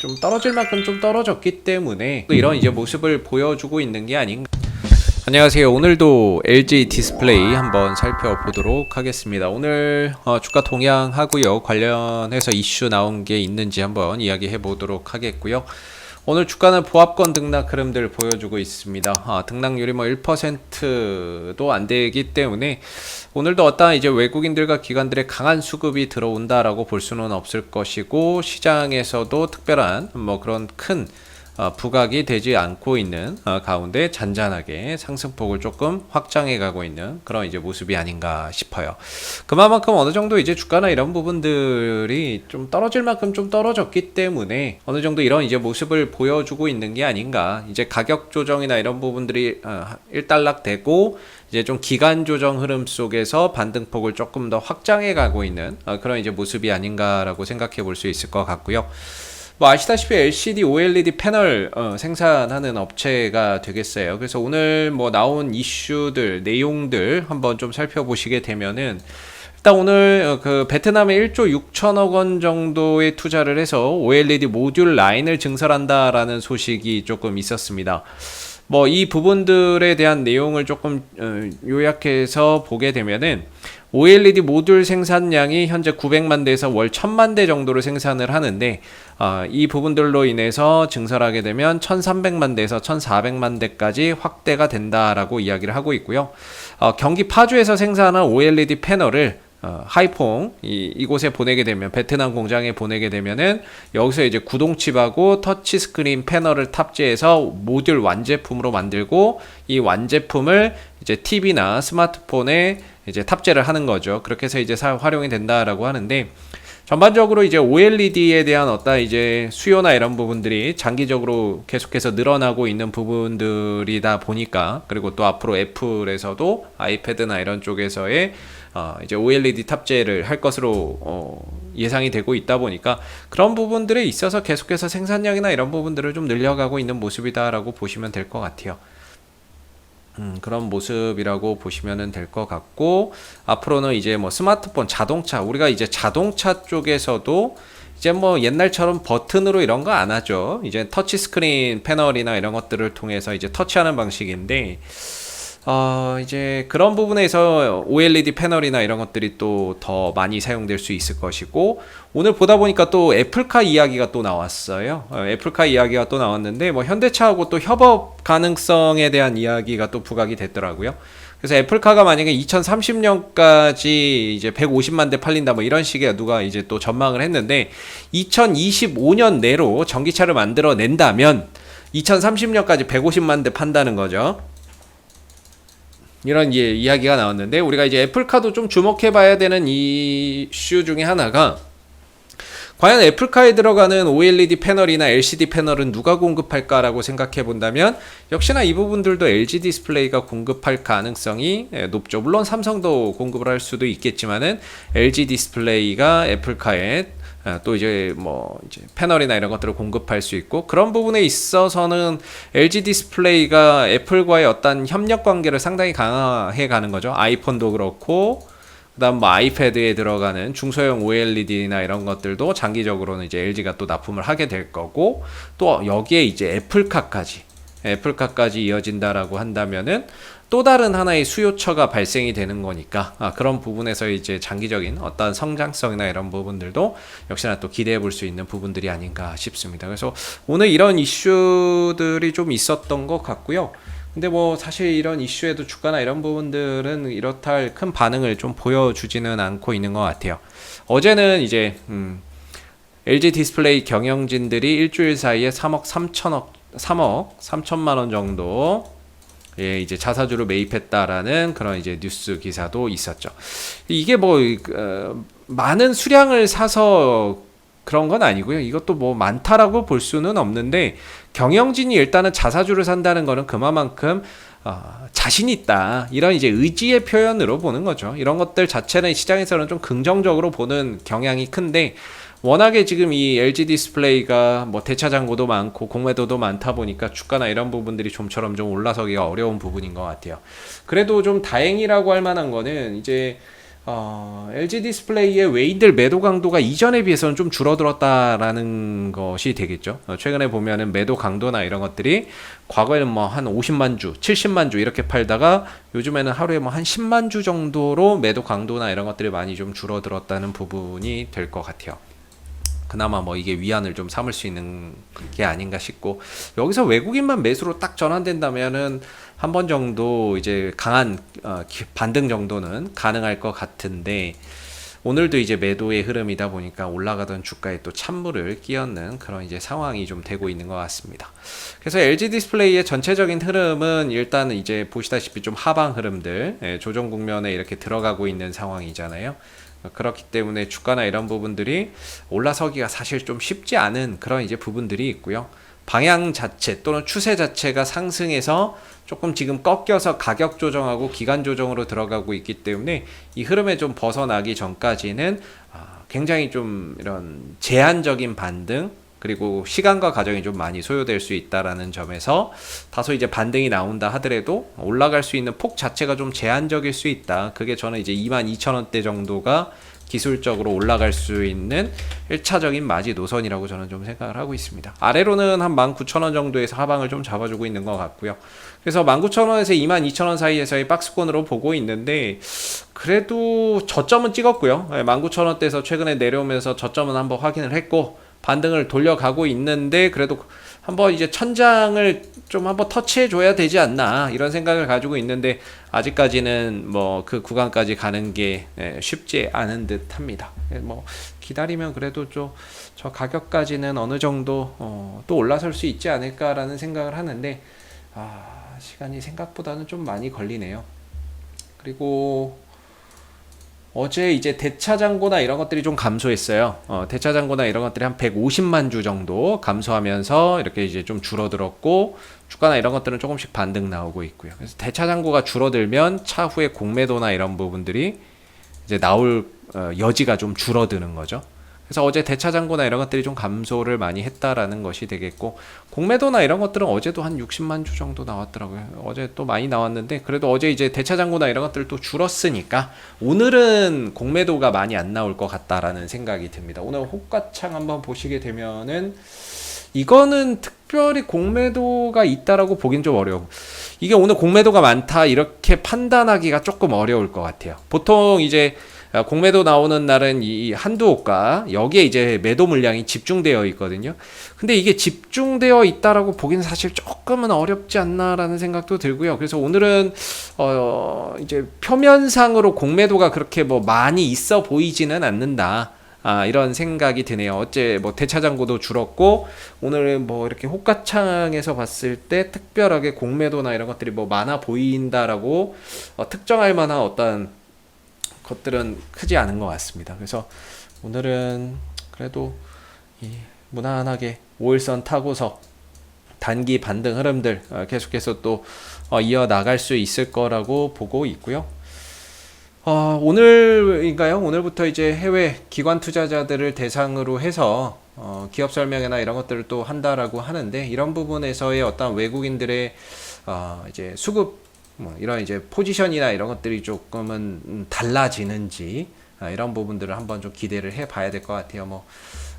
좀 떨어질 만큼 좀 떨어졌기 때문에 이런 이제 모습을 보여주고 있는 게 아닌가. 안녕하세요. 오늘도 LG 디스플레이 한번 살펴보도록 하겠습니다. 오늘 주가 동향하고요, 관련해서 이슈 나온 게 있는지 한번 이야기해 보도록 하겠고요. 오늘 주가는 보합권 등락 흐름들 보여주고 있습니다. 등락률이 1%도 안 되기 때문에 오늘도 어떠한 이제 외국인들과 기관들의 강한 수급이 들어온다라고 볼 수는 없을 것이고, 시장에서도 특별한 그런 큰 부각이 되지 않고 있는 가운데 잔잔하게 상승폭을 조금 확장해 가고 있는 그런 이제 모습이 아닌가 싶어요. 그만큼 어느 정도 이제 주가나 이런 부분들이 좀 떨어질 만큼 좀 떨어졌기 때문에 어느 정도 이런 이제 모습을 보여주고 있는 게 아닌가. 이제 가격 조정이나 이런 부분들이 일단락되고 이제 좀 기간 조정 흐름 속에서 반등폭을 조금 더 확장해 가고 있는 그런 이제 모습이 아닌가라고 생각해 볼 수 있을 것 같고요. 아시다시피 LCD, OLED 패널 생산하는 업체가 되겠어요. 그래서 오늘 나온 이슈들, 내용들 한번 좀 살펴보시게 되면은, 일단 오늘 그 베트남에 1조 6천억 원 정도의 투자를 해서 OLED 모듈 라인을 증설한다라는 소식이 조금 있었습니다. 이 부분들에 대한 내용을 조금 요약해서 보게 되면은, OLED 모듈 생산량이 현재 900만 대에서 월 1000만 대 정도로 생산을 하는데, 이 부분들로 인해서 증설하게 되면 1300만 대에서 1400만 대까지 확대가 된다라고 이야기를 하고 있고요. 경기 파주에서 생산한 OLED 패널을 하이퐁 이곳에 보내게 되면, 베트남 공장에 보내게 되면은 여기서 이제 구동칩하고 터치 스크린 패널을 탑재해서 모듈 완제품으로 만들고, 이 완제품을 이제 TV나 스마트폰에 이제 탑재를 하는 거죠. 그렇게 해서 이제 활용이 된다라고 하는데, 전반적으로 이제 OLED에 대한 어떤 이제 수요나 이런 부분들이 장기적으로 계속해서 늘어나고 있는 부분들이다 보니까, 그리고 또 앞으로 애플에서도 아이패드나 이런 쪽에서의 이제 OLED 탑재를 할 것으로 예상이 되고 있다 보니까, 그런 부분들에 있어서 계속해서 생산량이나 이런 부분들을 좀 늘려가고 있는 모습이다라고 보시면 될 것 같아요. 그런 모습이라고 보시면 될 것 같고, 앞으로는 이제 스마트폰, 자동차, 우리가 이제 자동차 쪽에서도 이제 옛날처럼 버튼으로 이런 거 안 하죠. 이제 터치 스크린 패널이나 이런 것들을 통해서 이제 터치하는 방식인데, 이제 그런 부분에서 OLED 패널이나 이런 것들이 또 더 많이 사용될 수 있을 것이고, 오늘 보다 보니까 또 애플카 이야기가 또 나왔어요. 애플카 이야기가 또 나왔는데, 현대차하고 또 협업 가능성에 대한 이야기가 또 부각이 됐더라고요. 그래서 애플카가 만약에 2030년까지 이제 150만 대 팔린다 이런 식의 누가 이제 또 전망을 했는데, 2025년 내로 전기차를 만들어 낸다면 2030년까지 150만 대 판다는 거죠. 이런 이야기가 나왔는데, 우리가 이제 애플카도 좀 주목해 봐야 되는 이슈 중에 하나가, 과연 애플카에 들어가는 OLED 패널이나 LCD 패널은 누가 공급할까라고 생각해 본다면, 역시나 이 부분들도 LG 디스플레이가 공급할 가능성이 높죠. 물론 삼성도 공급을 할 수도 있겠지만은, LG 디스플레이가 애플카에 또 이제 이제 패널이나 이런 것들을 공급할 수 있고, 그런 부분에 있어서는 LG 디스플레이가 애플과의 어떤 협력 관계를 상당히 강화해 가는 거죠. 아이폰도 그렇고, 그다음 아이패드에 들어가는 중소형 OLED나 이런 것들도 장기적으로는 이제 LG가 또 납품을 하게 될 거고, 또 여기에 이제 애플카까지 이어진다라고 한다면은 또 다른 하나의 수요처가 발생이 되는 거니까, 그런 부분에서 이제 장기적인 어떤 성장성이나 이런 부분들도 역시나 또 기대해 볼 수 있는 부분들이 아닌가 싶습니다. 그래서 오늘 이런 이슈들이 좀 있었던 것 같고요. 근데 사실 이런 이슈에도 주가나 이런 부분들은 이렇다 할 큰 반응을 좀 보여주지는 않고 있는 것 같아요. 어제는 이제 LG 디스플레이 경영진들이 일주일 사이에 3억 3천만 원 정도 이제 자사주로 매입했다라는 그런 이제 뉴스 기사도 있었죠. 이게 많은 수량을 사서 그런 건 아니고요. 이것도 많다라고 볼 수는 없는데, 경영진이 일단은 자사주를 산다는 거는 그만큼 자신 있다, 이런 이제 의지의 표현으로 보는 거죠. 이런 것들 자체는 시장에서는 좀 긍정적으로 보는 경향이 큰데, 워낙에 지금 이 LG 디스플레이가 대차 잔고도 많고 공매도도 많다 보니까 주가나 이런 부분들이 좀처럼 좀 올라서기가 어려운 부분인 것 같아요. 그래도 좀 다행이라고 할 만한 거는, 이제 LG 디스플레이의 외인들 매도 강도가 이전에 비해서는 좀 줄어들었다라는 것이 되겠죠. 최근에 보면은 매도 강도나 이런 것들이 과거에는 뭐 한 50만 주, 70만 주 이렇게 팔다가 요즘에는 하루에 뭐 한 10만 주 정도로 매도 강도나 이런 것들이 많이 좀 줄어들었다는 부분이 될 것 같아요. 그나마 뭐 이게 위안을 좀 삼을 수 있는 게 아닌가 싶고, 여기서 외국인만 매수로 딱 전환된다면은 한 번 정도 이제 강한 반등 정도는 가능할 것 같은데, 오늘도 이제 매도의 흐름이다 보니까 올라가던 주가에 또 찬물을 끼얹는 그런 이제 상황이 좀 되고 있는 것 같습니다. 그래서 LG 디스플레이의 전체적인 흐름은 일단 이제 보시다시피 좀 하방 흐름들, 조정 국면에 이렇게 들어가고 있는 상황이잖아요. 그렇기 때문에 주가나 이런 부분들이 올라서기가 사실 좀 쉽지 않은 그런 이제 부분들이 있고요. 방향 자체 또는 추세 자체가 상승해서 조금 지금 꺾여서 가격 조정하고 기간 조정으로 들어가고 있기 때문에 이 흐름에 좀 벗어나기 전까지는 굉장히 좀 이런 제한적인 반등, 그리고 시간과 과정이 좀 많이 소요될 수 있다라는 점에서 다소 이제 반등이 나온다 하더라도 올라갈 수 있는 폭 자체가 좀 제한적일 수 있다. 그게 저는 이제 22,000원대 정도가 기술적으로 올라갈 수 있는 1차적인 마지 노선이라고 저는 좀 생각을 하고 있습니다. 아래로는 한 19,000원 정도에서 하방을 좀 잡아주고 있는 것 같고요. 그래서 19,000원에서 22,000원 사이에서의 박스권으로 보고 있는데, 그래도 저점은 찍었고요. 19,000원대에서 최근에 내려오면서 저점은 한번 확인을 했고 반등을 돌려가고 있는데, 그래도 한번 이제 천장을 좀 한번 터치해 줘야 되지 않나 이런 생각을 가지고 있는데, 아직까지는 뭐 그 구간까지 가는 게 쉽지 않은 듯 합니다. 뭐 기다리면 그래도 좀 저 가격까지는 어느 정도 또 올라설 수 있지 않을까라는 생각을 하는데, 시간이 생각보다는 좀 많이 걸리네요. 그리고 어제 이제 대차장고나 이런 것들이 좀 감소했어요. 대차장고나 이런 것들이 한 150만 주 정도 감소하면서 이렇게 이제 좀 줄어들었고, 주가나 이런 것들은 조금씩 반등 나오고 있고요. 그래서 대차장고가 줄어들면 차후에 공매도나 이런 부분들이 이제 나올 여지가 좀 줄어드는 거죠. 그래서 어제 대차장고나 이런 것들이 좀 감소를 많이 했다라는 것이 되겠고, 공매도나 이런 것들은 어제도 한 60만 주 정도 나왔더라고요. 어제 또 많이 나왔는데, 그래도 어제 이제 대차장고나 이런 것들 또 줄었으니까 오늘은 공매도가 많이 안 나올 것 같다라는 생각이 듭니다. 오늘 호가창 한번 보시게 되면은 이거는 특별히 공매도가 있다라고 보긴 좀 어려워. 이게 오늘 공매도가 많다 이렇게 판단하기가 조금 어려울 것 같아요. 보통 이제 공매도 나오는 날은 이 한두 호가, 여기에 이제 매도 물량이 집중되어 있거든요. 근데 이게 집중되어 있다라고 보기는 사실 조금은 어렵지 않나라는 생각도 들고요. 그래서 오늘은 이제 표면상으로 공매도가 그렇게 뭐 많이 있어 보이지는 않는다. 이런 생각이 드네요. 어제 뭐 대차장고도 줄었고, 오늘 뭐 이렇게 호가창에서 봤을 때 특별하게 공매도나 이런 것들이 뭐 많아 보인다라고 특정할 만한 어떤 것들은 크지 않은 것 같습니다. 그래서 오늘은 그래도 무난하게 5일선 타고서 단기 반등 흐름들 계속해서 또 이어나갈 수 있을 거라고 보고 있고요. 오늘인가요? 오늘부터 이제 해외 기관 투자자들을 대상으로 해서 기업 설명회나 이런 것들을 또 한다라고 하는데, 이런 부분에서의 어떤 외국인들의 이제 수급 뭐 이런 이제 포지션이나 이런 것들이 조금은 달라지는지, 이런 부분들을 한번 좀 기대를 해봐야 될 것 같아요. 뭐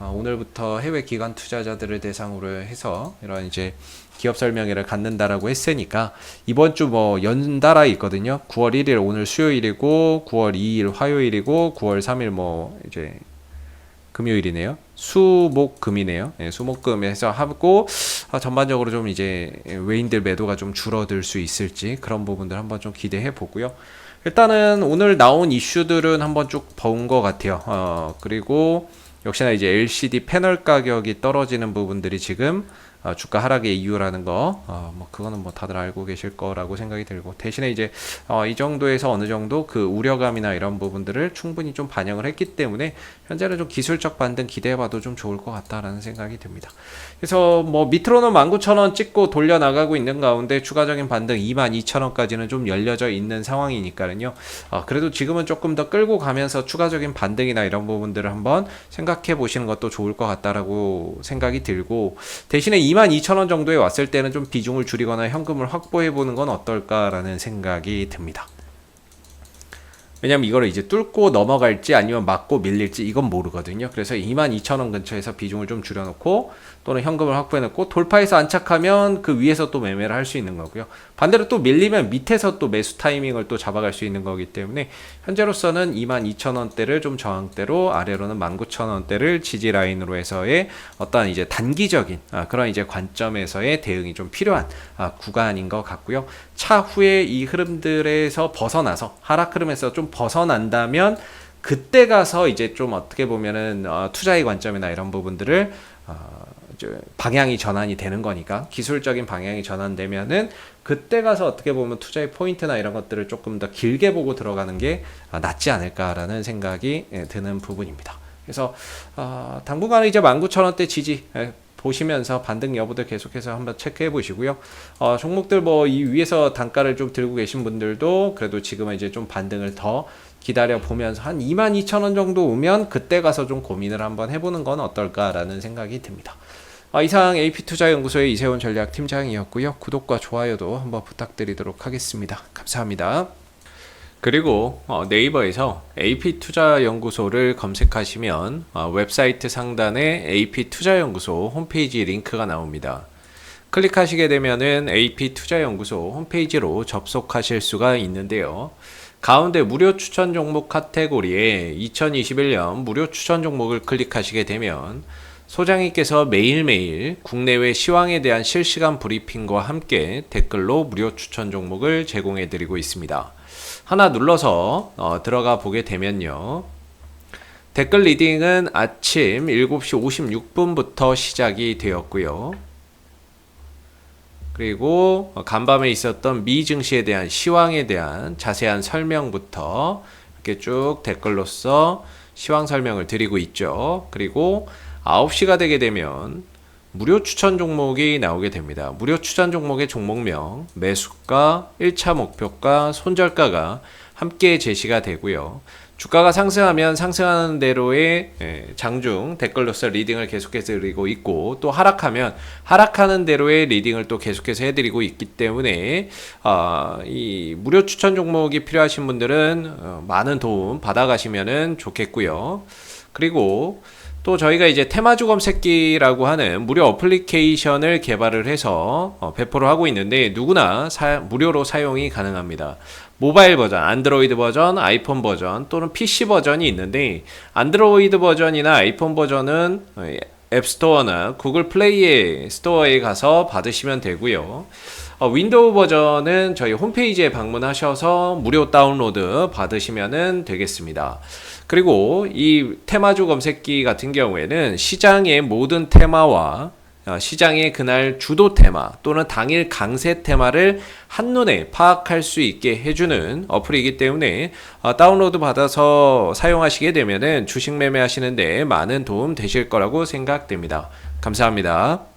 오늘부터 해외 기관 투자자들을 대상으로 해서 이런 이제 기업 설명회를 갖는다라고 했으니까, 이번 주 뭐 연달아 있거든요. 9월 1일 오늘 수요일이고, 9월 2일 화요일이고, 9월 3일 뭐 이제 금요일이네요. 수목금이네요. 수목금에서 하고, 전반적으로 좀 이제 외인들 매도가 좀 줄어들 수 있을지, 그런 부분들 한번 좀 기대해 보고요. 일단은 오늘 나온 이슈들은 한번 쭉 본 것 같아요. 그리고 역시나 이제 LCD 패널 가격이 떨어지는 부분들이 지금 주가 하락의 이유라는 거, 뭐 그거는 뭐 다들 알고 계실 거라고 생각이 들고, 대신에 이제 이 정도에서 어느 정도 그 우려감이나 이런 부분들을 충분히 좀 반영을 했기 때문에 현재는 좀 기술적 반등 기대해봐도 좀 좋을 것 같다라는 생각이 듭니다. 그래서 뭐 밑으로는 19,000원 찍고 돌려 나가고 있는 가운데 추가적인 반등 22,000원까지는 좀 열려져 있는 상황이니까요. 그래도 지금은 조금 더 끌고 가면서 추가적인 반등이나 이런 부분들을 한번 생각해 보시는 것도 좋을 것 같다라고 생각이 들고, 대신에 22,000원 정도에 왔을 때는 좀 비중을 줄이거나 현금을 확보해 보는 건 어떨까라는 생각이 듭니다. 왜냐면 이거를 이제 뚫고 넘어갈지 아니면 맞고 밀릴지 이건 모르거든요. 그래서 22,000원 근처에서 비중을 좀 줄여놓고 또는 현금을 확보해놓고 돌파해서 안착하면 그 위에서 또 매매를 할 수 있는 거고요. 반대로 또 밀리면 밑에서 또 매수 타이밍을 또 잡아갈 수 있는 거기 때문에 현재로서는 22,000원대를 좀 저항대로, 아래로는 19,000원대를 지지 라인으로 해서의 어떤 이제 단기적인 그런 이제 관점에서의 대응이 좀 필요한 구간인 것 같고요. 차후에 이 흐름들에서 벗어나서 하락 흐름에서 좀 벗어난다면 그때 가서 이제 좀 어떻게 보면은 투자의 관점이나 이런 부분들을 방향이 전환이 되는 거니까, 기술적인 방향이 전환되면은 그때 가서 어떻게 보면 투자의 포인트나 이런 것들을 조금 더 길게 보고 들어가는 게 낫지 않을까라는 생각이 드는 부분입니다. 그래서 당분간은 이제 19,000원대 지지 보시면서 반등 여부들 계속해서 한번 체크해 보시고요. 종목들 뭐 이 위에서 단가를 좀 들고 계신 분들도 그래도 지금은 이제 좀 반등을 더 기다려 보면서 한 22,000원 정도 오면 그때 가서 좀 고민을 한번 해보는 건 어떨까라는 생각이 듭니다. 이상 AP투자연구소의 이세훈 전략팀장이었고요. 구독과 좋아요도 한번 부탁드리도록 하겠습니다. 감사합니다. 그리고 네이버에서 AP투자연구소를 검색하시면 웹사이트 상단에 AP투자연구소 홈페이지 링크가 나옵니다. 클릭하시게 되면은 AP투자연구소 홈페이지로 접속하실 수가 있는데요. 가운데 무료 추천 종목 카테고리에 2021년 무료 추천 종목을 클릭하시게 되면 소장님께서 매일매일 국내외 시황에 대한 실시간 브리핑과 함께 댓글로 무료 추천 종목을 제공해 드리고 있습니다. 하나 눌러서 들어가 보게 되면요. 댓글 리딩은 아침 7시 56분부터 시작이 되었고요. 그리고 간밤에 있었던 미 증시에 대한 시황에 대한 자세한 설명부터 이렇게 쭉 댓글로서 시황 설명을 드리고 있죠. 그리고 9시가 되게 되면 무료 추천 종목이 나오게 됩니다. 무료 추천 종목의 종목명, 매수가, 1차 목표가, 손절가가 함께 제시가 되고요. 주가가 상승하면 상승하는 대로의 장중 댓글로서 리딩을 계속해서 드리고 있고, 또 하락하면 하락하는 대로의 리딩을 또 계속해서 해드리고 있기 때문에 이 무료 추천 종목이 필요하신 분들은 많은 도움 받아가시면 좋겠고요. 그리고 또 저희가 이제 테마주 검색기라고 하는 무료 어플리케이션을 개발을 해서 배포를 하고 있는데 누구나 무료로 사용이 가능합니다. 모바일 버전, 안드로이드 버전, 아이폰 버전 또는 PC 버전이 있는데, 안드로이드 버전이나 아이폰 버전은 앱스토어나 구글 플레이 스토어에 가서 받으시면 되고요. 윈도우 버전은 저희 홈페이지에 방문하셔서 무료 다운로드 받으시면 되겠습니다. 그리고 이 테마주 검색기 같은 경우에는 시장의 모든 테마와 시장의 그날 주도 테마 또는 당일 강세 테마를 한눈에 파악할 수 있게 해주는 어플이기 때문에 다운로드 받아서 사용하시게 되면은 주식 매매하시는데 많은 도움 되실 거라고 생각됩니다. 감사합니다.